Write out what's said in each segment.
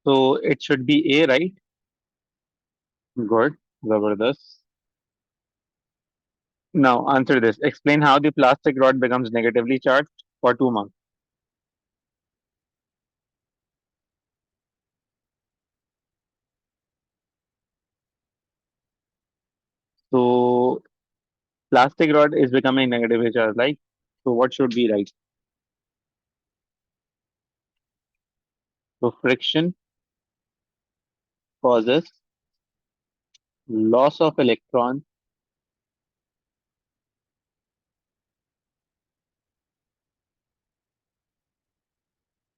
So it should be A, right? Good. Zabardast. Now answer this. Explain how the plastic rod becomes negatively charged for 2 marks. So plastic rod is becoming negatively charged, like, so what should be right? So friction causes loss of electrons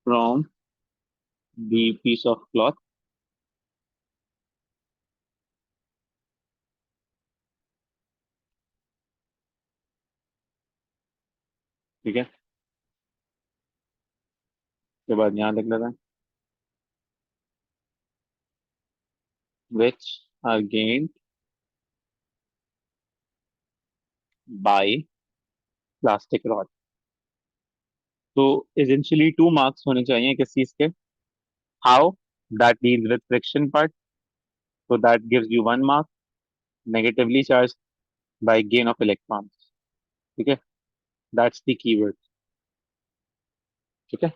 from the piece of cloth. ठीक है, उसके बाद यहाँ लिख लेते हैं which are gained by plastic rod. तो essentially 2 marks होने चाहिए किस चीज के? How that deals with friction part. So that gives you 1 mark. Negatively charged by gain of electrons. ठीक है, that's the keyword. ठीक है,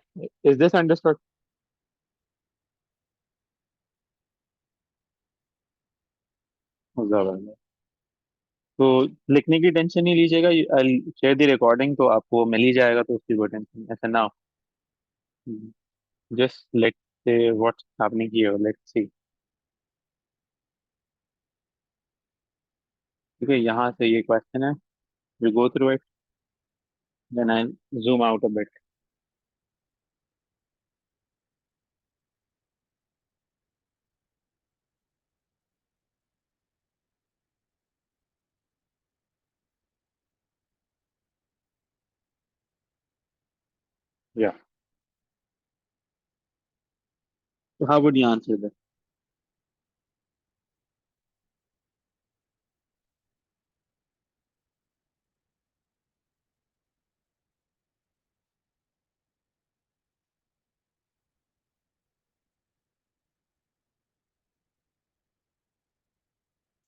is this understood? जबरदस्त। तो लिखने की टेंशन नहीं लीजिएगा, आई शेयर द रिकॉर्डिंग तो आपको मिल ही जाएगा, तो उसकी कोई टेंशन नहीं, ऐसा ना हो। Just let say what's happening here, let's see. ठीक है, यहाँ से ये क्वेश्चन है, we go through it, then I zoom out a bit. Yeah, so how would you answer this?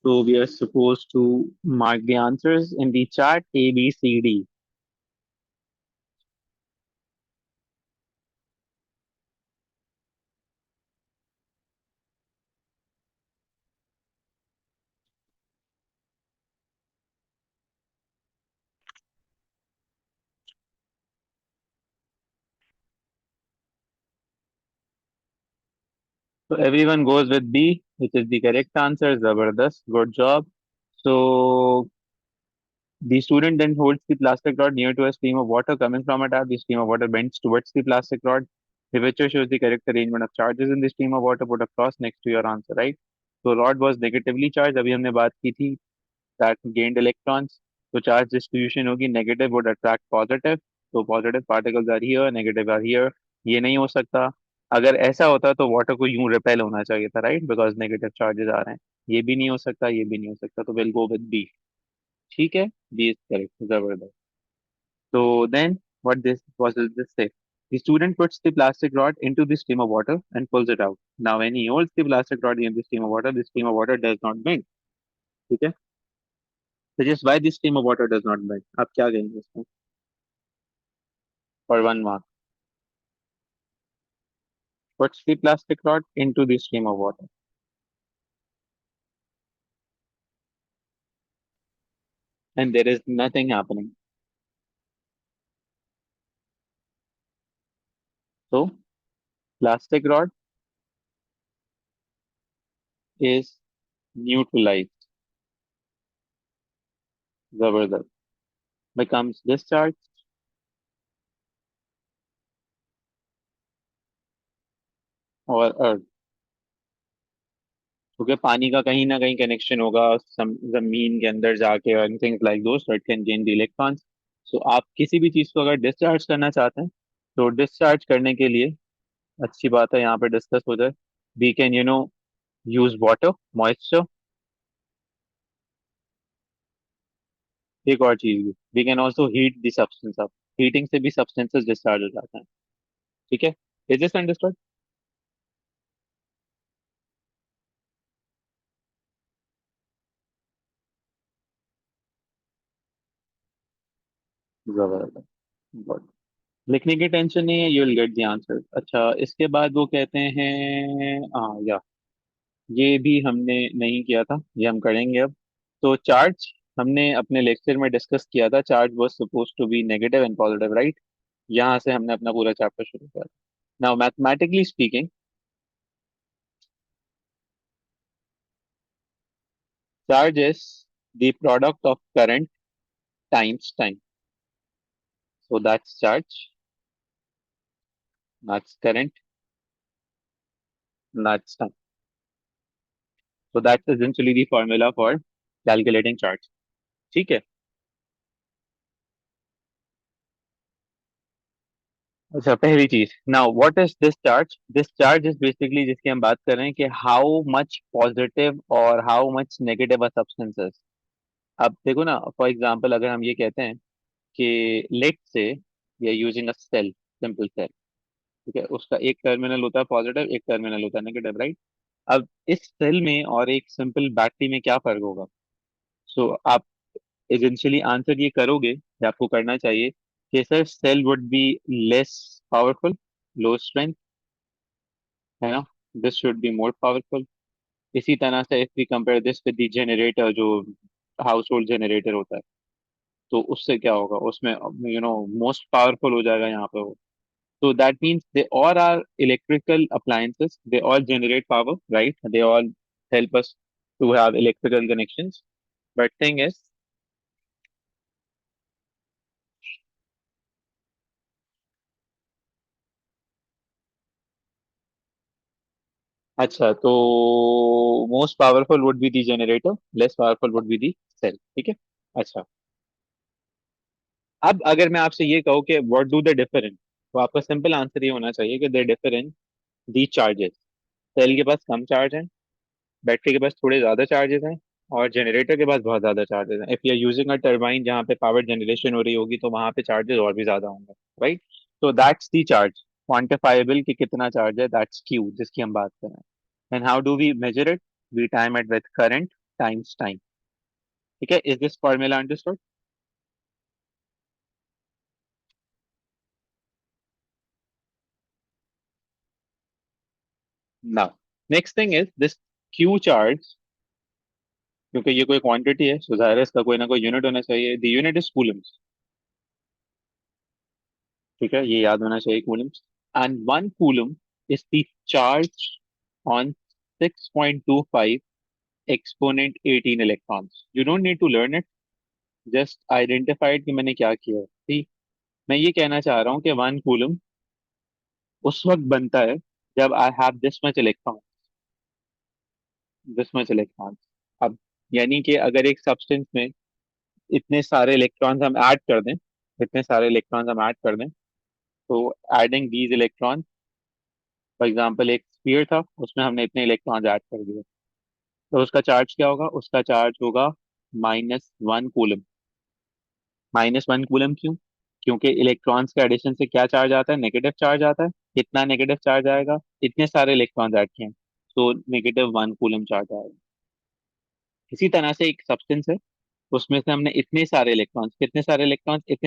So we are supposed to mark the answers in the chart A, B, C, D. So everyone goes with B, which is the correct answer. Zabardast, good job. So the student then holds the plastic rod near to a stream of water coming from a tap. The stream of water bends towards the plastic rod. The picture shows the correct arrangement of charges in the stream of water. Put a cross next to your answer, right? So rod was negatively charged. अभी हमने बात की थी that gained electrons. तो charge distribution होगी, negative would attract positive. So positive particles are here, negative are here. ये नहीं हो सकता। अगर ऐसा होता तो वाटर को यूं रिपेल होना चाहिए था, राइट, बिकॉज नेगेटिव चार्जेस आ रहे हैं। ये भी नहीं हो सकता, ये भी नहीं हो सकता, तो विल गो विद बी। ठीक है, बी इज करेक्ट, जबरदस्त। So then, what this was does this say? The student puts the plastic rod into the stream of water and pulls it out. Now, when he holds the plastic rod in the stream of water does not bend. ठीक है, suggest why the stream of water does not bend. आप क्या कहेंगे इसमें? For 1 mark, puts the plastic rod into the stream of water, and there is nothing happening. So, plastic rod is neutralized. Zabardast becomes discharged or earth. क्योंकि पानी का कहीं ना कहीं कनेक्शन होगा जमीन के अंदर जाके और things like those, so it can gain the electrons. सो आप किसी भी चीज को अगर डिस्चार्ज करना चाहते हैं, तो डिस्चार्ज करने के लिए अच्छी बात है यहाँ पे डिस्कस हो जाए। We can use water, moisture. एक और चीज भी, we can also heat the substance up. Heating से भी सब्सटेंसेस डिस्चार्ज हो जाते हैं। ठीक है, इज दिस अंडरस्टूड? जबरदस्त। Good. लिखने की टेंशन नहीं है, you will get the answer. अच्छा, इसके बाद वो कहते हैं, हाँ या, ये भी हमने नहीं किया था, ये हम करेंगे अब। तो चार्ज, हमने अपने लेक्चर में डिस्कस किया था, charge was suppose to be negative and positive, right? यहाँ से हमने अपना पूरा चैप्टर शुरू किया। Now mathematically speaking, charge is the product of current times time. So that's charge, that's current, that's time. So that's essentially the formula for calculating charge. ठीक है। अच्छा, पहली चीज, now what is this charge is basically जिसकी हम बात कर रहे हैं कि हाउ मच पॉजिटिव और how much negative a substance is. अब देखो ना, फॉर एग्जांपल अगर हम ये कहते हैं कि let say we are using a cell, simple cell, ठीक है, उसका एक टर्मिनल होता है पॉजिटिव, एक टर्मिनल होता है नेगेटिव, राइट? अब इस सेल में और एक सिंपल बैटरी में क्या फर्क होगा? सो आप इवेंचुअली आंसर ये करोगे कि आपको करना चाहिए कि sir cell would be less powerful, low strength, है ना? This should be more powerful. इसी तरह से if we compare this with the generator, जो हाउस होल्ड जनरेटर होता है, तो उससे क्या होगा, उसमें मोस्ट पावरफुल हो जाएगा यहाँ पे वो। So that means they all are electrical appliances. They all generate power, right? They all help us to have electrical connections. But thing is, अच्छा तो most powerful would be the generator, less powerful would be the cell, ठीक है। अच्छा, अब अगर मैं आपसे ये कहूँ कि व्हाट डू दे डिफरेंट, तो आपका सिंपल आंसर ये होना चाहिए कि they different the charges. Cell के पास कम चार्ज है, बैटरी के पास थोड़े ज्यादा चार्जेस हैं, और जनरेटर के पास बहुत ज्यादा चार्जेस हैं। If you are using a turbine जहाँ पे पावर जनरेशन हो रही होगी, तो वहां पे चार्जेस और भी ज्यादा होंगे, राइट? तो दैट्स दी चार्ज, क्वांटिफाइबल कि कितना चार्ज है, दैट्स क्यू जिसकी हम बात कर रहे हैं। And how do we measure it? We time it with current times time. ठीक है, is this formula understood? Now next thing is this Q charge, क्योंकि ये कोई क्वांटिटी है, सो जाहिर है इसका कोई ना कोई यूनिट होना चाहिए। द यूनिट इज कूलम्स, ठीक है, ये याद होना चाहिए, Coulomb's. And one coulomb is the charge on 6.25 exponent 18 electrons. You don't need to learn it, just identify it कि मैंने क्या किया है, ठीक। मैं ये कहना चाह रहा हूँ कि वन कूलम उस वक्त बनता है जब I have this much electron. अब यानी कि अगर एक सब्सटेंस में इतने सारे इलेक्ट्रॉन्स हम ऐड कर दें, इतने सारे इलेक्ट्रॉन्स हम ऐड कर दें, तो adding these electron, for example एक स्फीयर था, उसमें हमने इतने इलेक्ट्रॉन्स ऐड कर दिए, तो उसका चार्ज क्या होगा? उसका चार्ज होगा -1 कूलम। -1 कूलम क्यों? क्योंकि इलेक्ट्रॉन्स के एडिशन से क्या चार्ज आता है? नेगेटिव चार्ज आता है। कितना नेगेटिव चार्ज आएगा? इतने सारे इलेक्ट्रॉन्स ऐड किए हैं, तो -1 कूलम चार्ज आएगा। इसी तरह से एक सब्सटेंस है, उसमें से हमने इतने सारे इलेक्ट्रॉन्स, इतने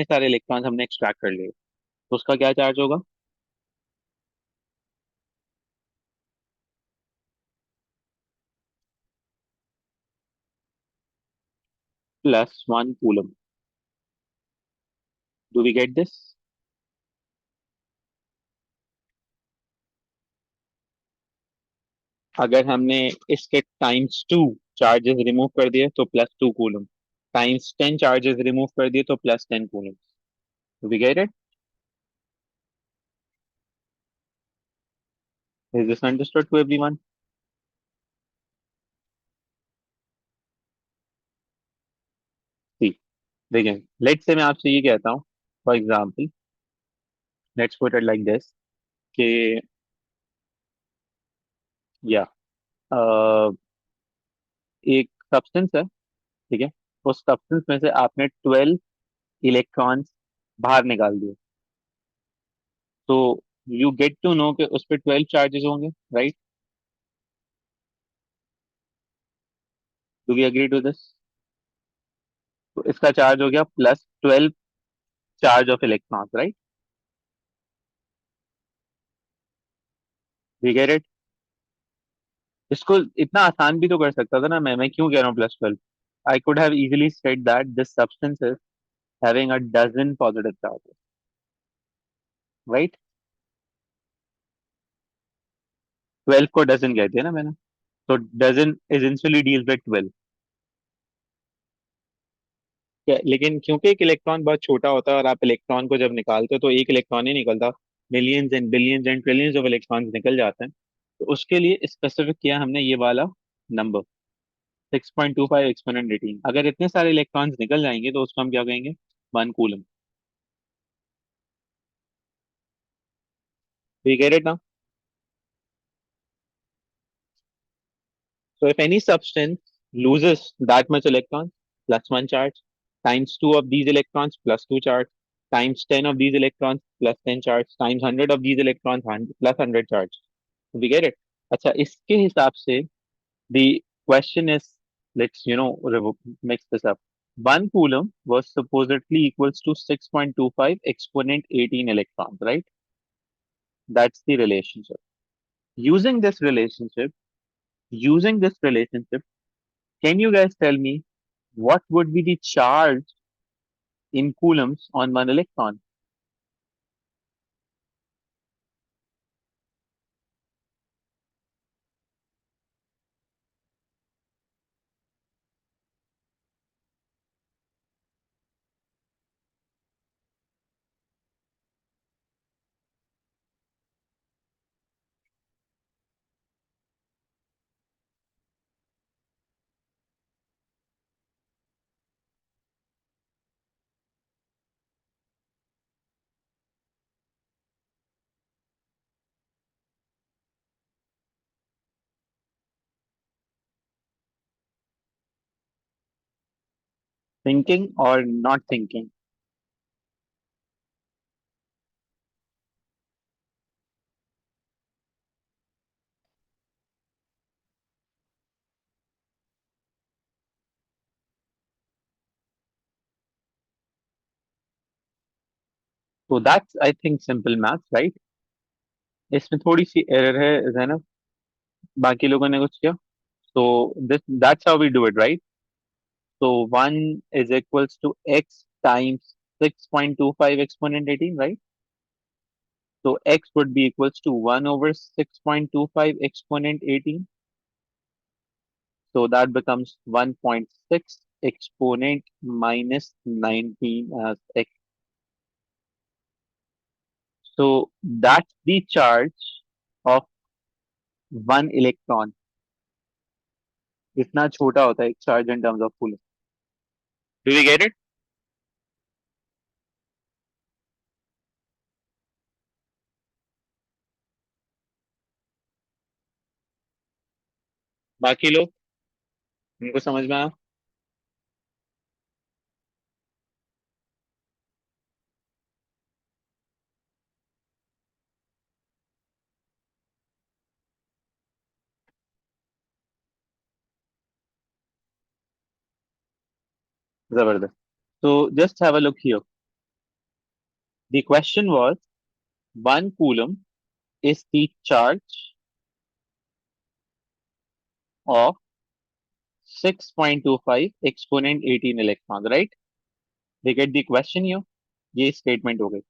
सारे इलेक्ट्रॉन्स हमने एक्सट्रैक्ट कर लिए, तो उसका क्या चार्ज होगा? +1 coulomb. Do we get this? अगर हमने इसके टाइम्स 2 चार्जेस रिमूव कर दिए तो +2 कूलम, टाइम्स 10 चार्जेस रिमूव कर दिए तो +10 coulomb. Do we get it? Is this understood to everyone? देखिए, लेट्स से मैं आपसे ये कहता हूँ, for example, let's put it like this, कि या एक सब्सटेंस है, ठीक है, उस सब्सटेंस में से आपने 12 इलेक्ट्रॉन्स बाहर निकाल दिए, तो यू गेट टू नो कि उस पर 12 चार्जेस होंगे, right? Do we agree to this? तो इसका चार्ज हो गया +12 charge of electrons, right? We get it? इसको इतना आसान भी तो कर सकता था ना मैं क्यों कह रहा हूँ +12? I could have easily said that this substance is having a dozen positive charges, right? 12 को dozen कहते हैं ना मैंने, तो dozen essentially deals with 12. लेकिन क्योंकि एक इलेक्ट्रॉन बहुत छोटा होता है और आप इलेक्ट्रॉन को जब निकालते हो तो एक इलेक्ट्रॉन ही निकलता, millions and billions and trillions of electrons निकल जाते हैं। तो उसके लिए स्पेसिफिक किया हमने ये वाला नंबर 6.25 एक्सपोनेंट 18। अगर इतने सारे इलेक्ट्रॉन्स निकल जाएंगे तो उसको हम क्या कहेंगे? 1 coulomb. We get it now? So if any substance loses that much electrons, +1 charge, times 2 of these electrons, +2 charge, times 10 of these electrons, +10 charge, times 100 of these electrons, +100 charge. We get it? अच्छा, इसके हिसाब से the question is, let's mix this up. 1 coulomb was supposedly equals to 6.25 exponent 18 electrons, right? That's the relationship. Using this relationship, using this relationship, can you guys tell me what would be the charge in coulombs on one electron? Thinking or not thinking? So that's, I think, simple math, right? इसमें थोड़ी सी error है जैनब, बाकी लोगों ने कुछ किया। So this that's how we do it, right? So 1 is equals to x times 6.25 exponent 18, right? So x would be equals to 1 over 6.25 exponent 18. So that becomes 1.6 exponent minus 19 as x. So that's the charge of one electron. इतना छोटा होता है एक charge in terms of coulomb. Do we get it? बाकी लोग, उनको समझ में आया? जबरदस्त. So just have a look here. The question was 1 coulomb is the charge of 6.25 exponent 18 electrons, right? They get the question here. ये statement हो गई.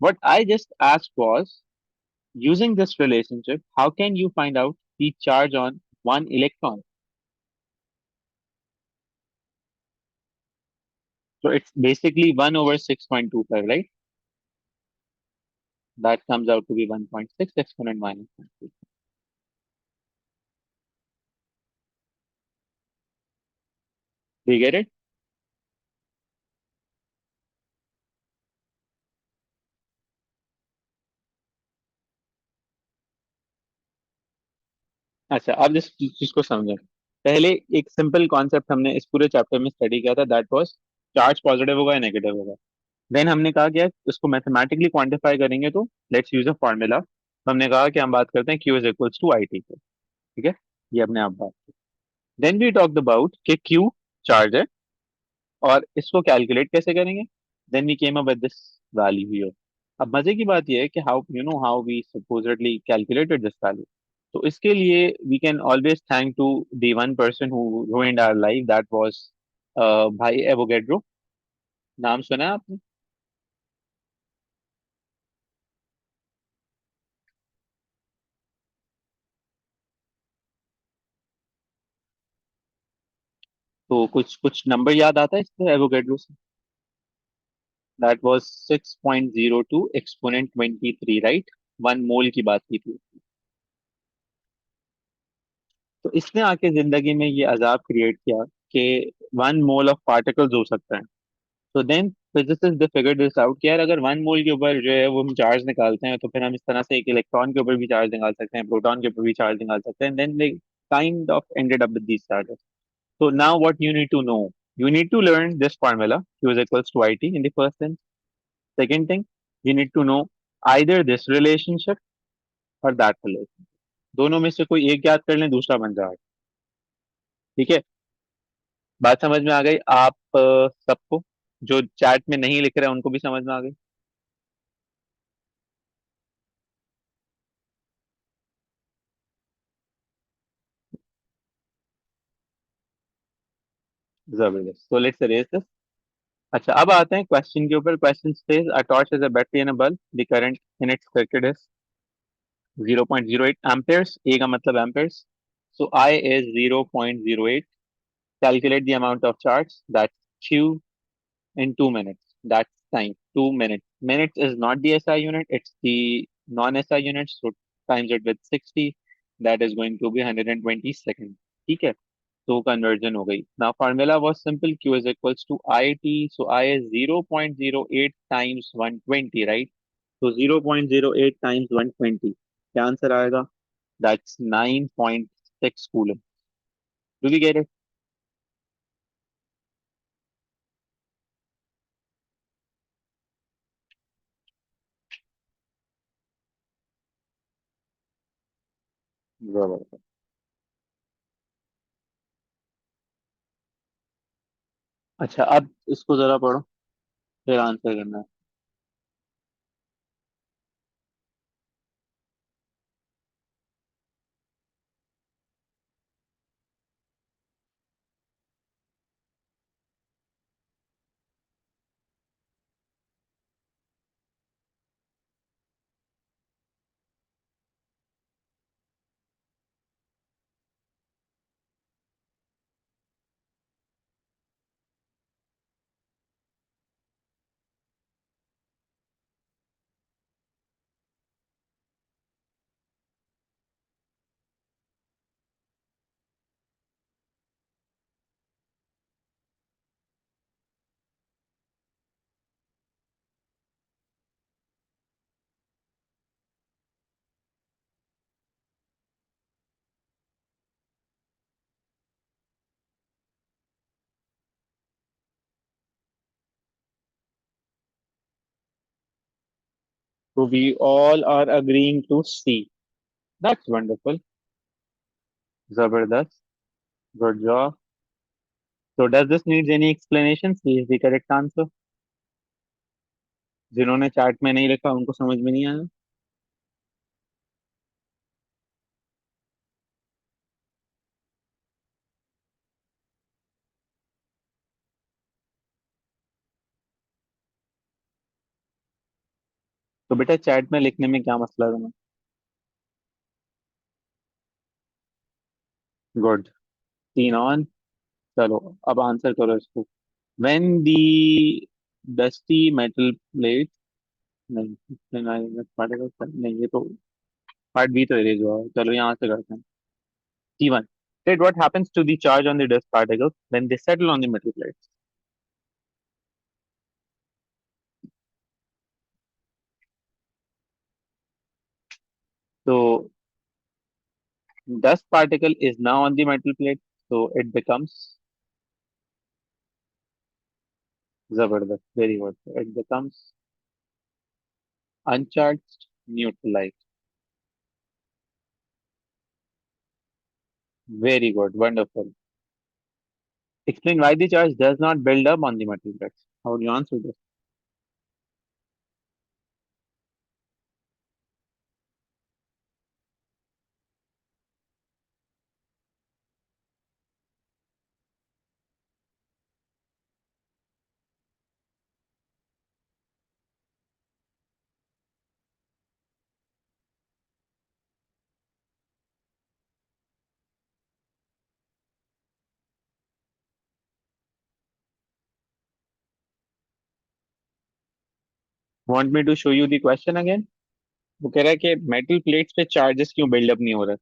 What I just asked was, using this relationship, how can you find out the charge on one electron? So it's basically 1 over 6.25, right? That comes out to be 1.6 exponent minus 0.2. Do you get it? अच्छा, आप जिस चीज को समझें, पहले एक simple concept हमने इस पूरे चैप्टर में स्टडी किया था, दैट वाज चार्ज पॉजिटिव होगा या नेगेटिव होगा। देन हमने कहा कि यार इसको मैथमेटिकली क्वांटिफाई करेंगे तो लेट्स यूज अ फॉर्मूला। तो हमने कहा कि हम बात करते हैं Q is equals to I T को, ठीक है? ये अपने आप बात की। देन वी टॉक्ड अबाउट कि Q चार्ज है और इसको कैलकुलेट कैसे करेंगे। Then we came up with this value here. अब मजे की बात यह है कि how we supposedly calculated this value. तो इसके लिए we can always thank to the one person who ruined our life, that was भाई एवोगेड्रो. नाम सुना है आपने? तो कुछ कुछ नंबर याद आता है इससे एवोगेड्रो से? That was 6.02 exponent 23, right? 1 मोल की बात की थी. तो इसने आके जिंदगी में ये अजाब क्रिएट किया कि 1 मोल ऑफ पार्टिकल्स हो सकता है. तो then physicist they figure this out कि यार अगर 1 मोल के ऊपर जो है वो हम चार्ज निकालते हैं, तो फिर हम इस तरह से एक इलेक्ट्रॉन के ऊपर भी चार्ज निकाल सकते हैं, प्रोटॉन के ऊपर भी चार्ज निकाल सकते हैं. Then they kind of ended up with these charges. So now what you need to know, you need to learn this formula Q is equals to IT in the first thing. Second thing, you need to know either this relationship or that relationship. दोनों में से कोई एक याद कर लें, दूसरा बन जाएगा. ठीक है. बात समझ में आ गई आप सबको? जो चैट में नहीं लिख रहे हैं उनको भी समझ में आ गई? जबरदस्त. So let's erase this. अच्छा, अब आते हैं क्वेश्चन के ऊपर. Question says a torch is a battery and a bulb. The current in its circuit is 0.08 amperes. A का मतलब amperes. So I is 0.08. Calculate the amount of charge. That's Q in 2 minutes. That's time. 2 minutes. Minutes is not the SI unit, it's the non-SI unit. So times it with 60. That is going to be 120 seconds. ठीक है. तो conversion हो गई. Now formula was simple. Q is equals to IT. So I is 0.08 times 120, right? So 0.08 times 120. क्या answer आएगा? That's 9.6 coulomb. Do we get it? बराबर. अच्छा, अब इसको जरा पढ़ो, फिर आंसर करना है. So we all are agreeing to C. That's wonderful. Zabardast. Good job. So does this need any explanation? C is the correct answer. जिन्होंने चैट में नहीं लिखा उनको समझ में नहीं आया? तो बेटा चैट में लिखने में क्या मसला है तुम्हें? गुड. 3 ऑन. चलो, अब आंसर करो इसको. When the dusty metal plate, नहीं particles, नहीं, ये तो पार्ट बी तो इरेज हुआ है. चलो यहाँ से करते हैं. C1. Said what happens to the charge on the dust particles when they settle on the metal plates? So dust particle is now on the metal plate, so it becomes zabardast. Very good. It becomes uncharged, neutralized. Very good. Wonderful. Explain why the charge does not build up on the metal plates. How would you answer this? Want me to show you the question again? वो कह रहा है कि metal plates पे charges क्यों buildup नहीं हो रहा?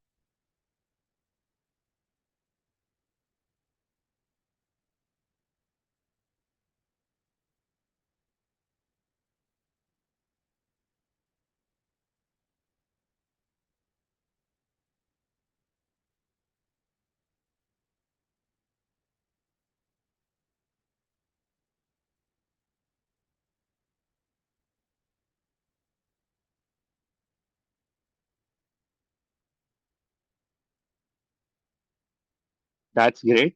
That's great.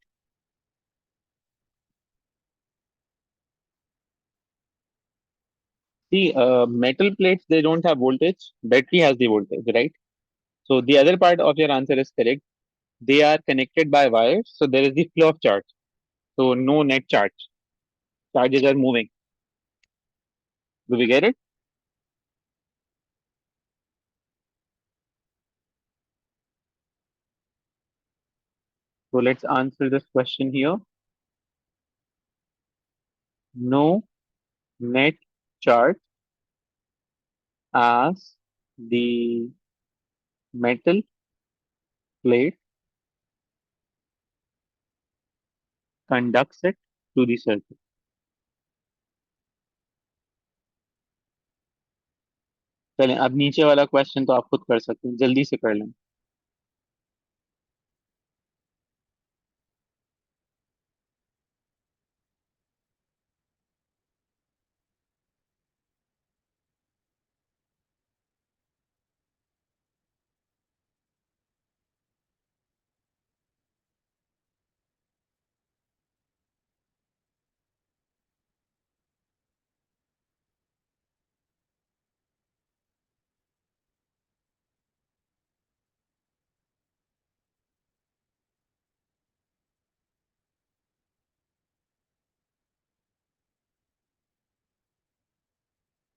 See, metal plates, they don't have voltage. Battery has the voltage, right? So the other part of your answer is correct. They are connected by wires, so there is the flow of charge. So no net charge. Charges are moving. Do we get it? So let's answer this question here. No net charge as the metal plate conducts it to the surface. चलें अब नीचे वाला question तो आप खुद कर सकते हैं, जल्दी से कर लें.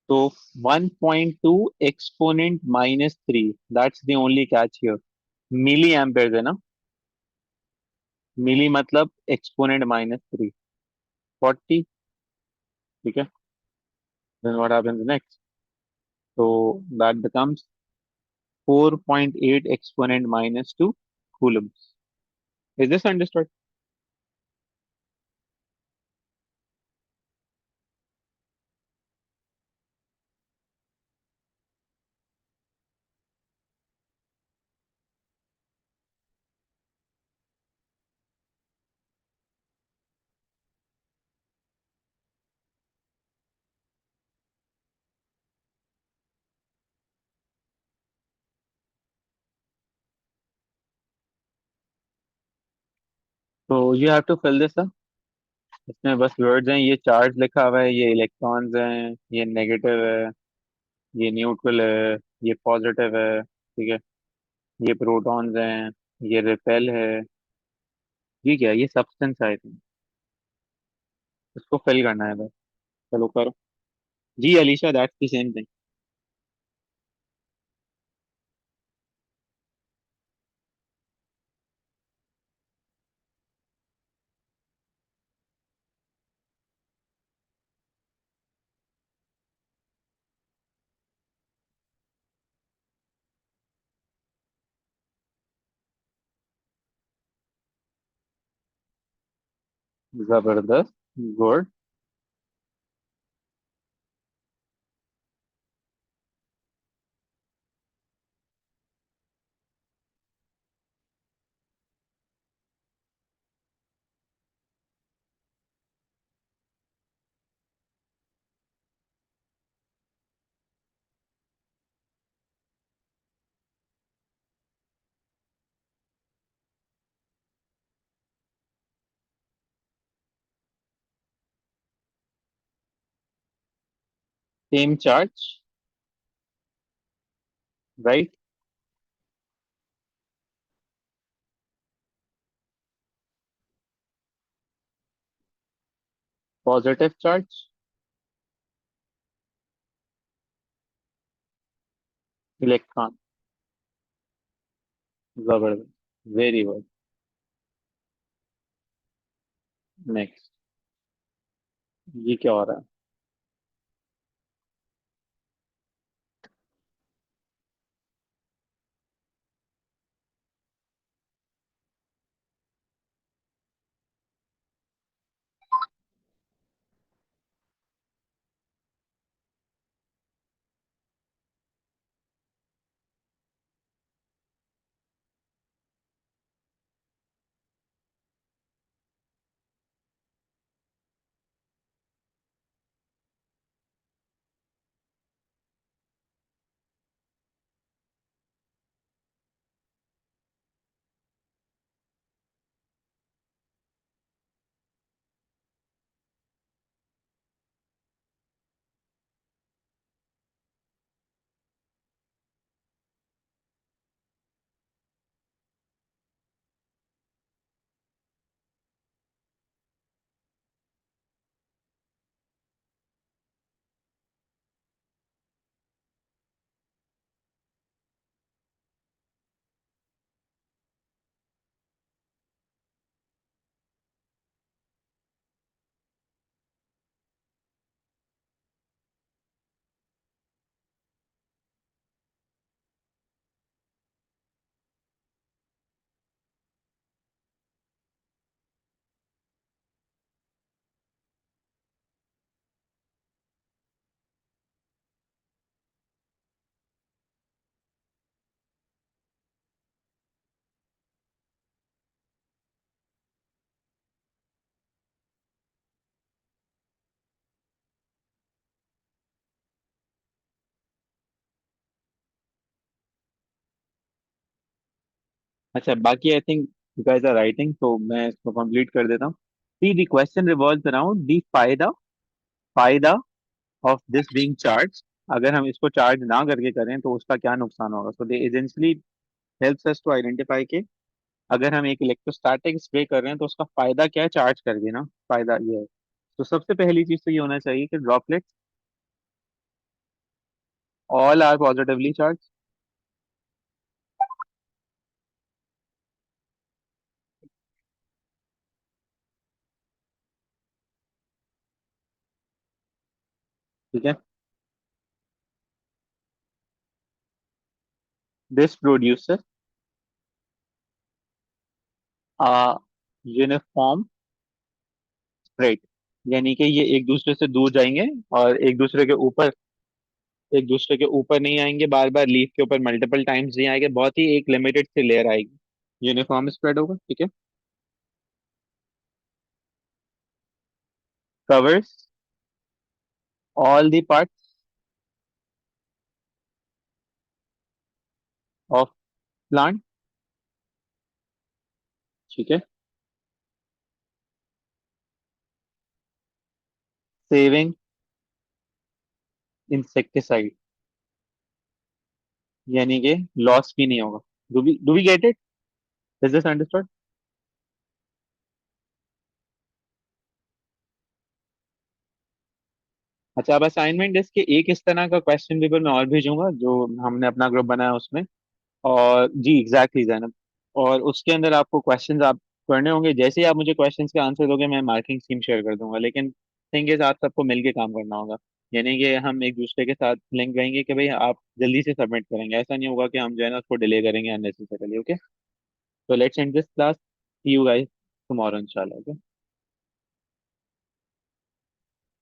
तो 1.2 exponent -3, that's the only catch here. Milli ampere है ना. मिली मतलब एक्सपोनेंट -3, 40. ठीक है. Then what happens next? तो that becomes 4.8 exponent -2 coulombs. Is this understood? तो you have to fill this up. इसमें बस वर्ड्स हैं, ये चार्ज लिखा हुआ है, ये इलेक्ट्रॉन्स हैं, ये नेगेटिव है, ये न्यूट्रल है, ये पॉजिटिव है. ठीक है. ये प्रोटॉन्स हैं, ये रिपेल है. ये क्या है? ये सब्सटेंस है, I think. इसको फिल करना है बस. चलो करो. जी Alisha, that's the same thing. जबरदस्त. Good. Same charge. Right. Positive charge. Electron. जबरदस्त. Very good. नेक्स्ट. ये क्या हो रहा है? अच्छा, बाकी I think you guys are writing, तो मैं इसको कंप्लीट कर देता हूँ। See the question revolves around the फायदा फायदा ऑफ दिस बीइंग चार्ज। अगर हम इसको चार्ज ना करके करें तो उसका क्या नुकसान होगा। सो दे एजेंशियली हेल्प्स अस टू आइडेंटिफाई के अगर हम एक इलेक्ट्रोस्टैटिक स्प्रे कर रहे हैं तो उसका फायदा क्या है चार्ज कर देना, फायदा ये है। तो सबसे पहली चीज तो ये होना चाहिए कि droplets all are positively charge. ठीक है। This producer a uniform spread, यानी कि ये एक दूसरे से दूर जाएंगे और एक दूसरे के ऊपर नहीं आएंगे, बार बार लीफ के ऊपर मल्टीपल टाइम्स नहीं आएंगे, बहुत ही एक लिमिटेड सी लेयर आएगी, यूनिफॉर्म स्प्रेड होगा। ठीक है। Covers all the parts of plant. ठीक है। सेविंग इंसेक्टिसाइड, यानी कि लॉस भी नहीं होगा। Do we get it? Is this understood? अच्छा, अब असाइनमेंट इसके एक इस तरह का क्वेश्चन पेपर मैं और भेजूंगा जो हमने अपना ग्रुप बनाया उसमें। और जी एग्जैक्टली जैनब। और उसके अंदर आपको क्वेश्चंस आप करने होंगे, जैसे ही आप मुझे क्वेश्चंस के आंसर दोगे मैं मार्किंग स्कीम शेयर कर दूंगा, लेकिन थिंग इज आप सबको मिलके काम करना होगा। यानी कि हम एक दूसरे के साथ लिंक रहेंगे कि भाई आप जल्दी से सबमिट करेंगे, ऐसा नहीं होगा कि हम जो है ना उसको डिले करेंगे अननेसेसरली। ओके, तो let's end this class, see you guys tomorrow इंशाल्लाह। ओके।